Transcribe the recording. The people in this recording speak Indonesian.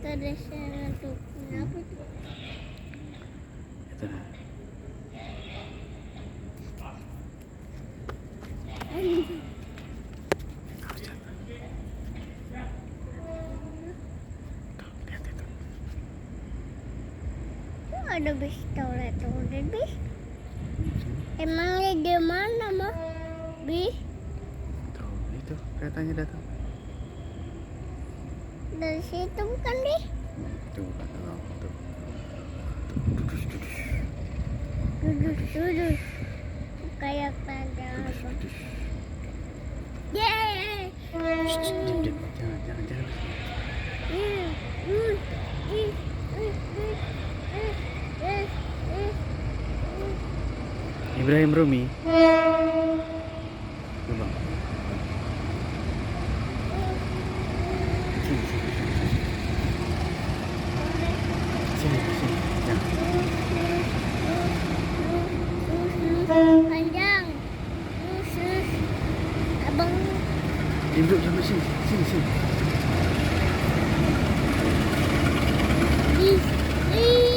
ada sana tuh. Kenapa tuh? Itu. Lihat itu. Tuh ada bis toilet tuh, ada bis. Emangnya di mana mah? Bis Tuh, itu keretanya datang. dari situ bukan deh? Tuh, datang. Tuh. Duduk. Kayak pada apa? Yeay. Jangan. Ibrahim Rumi. Coba. Sini. Ya. Panjang. Abang Duduk sama sini. di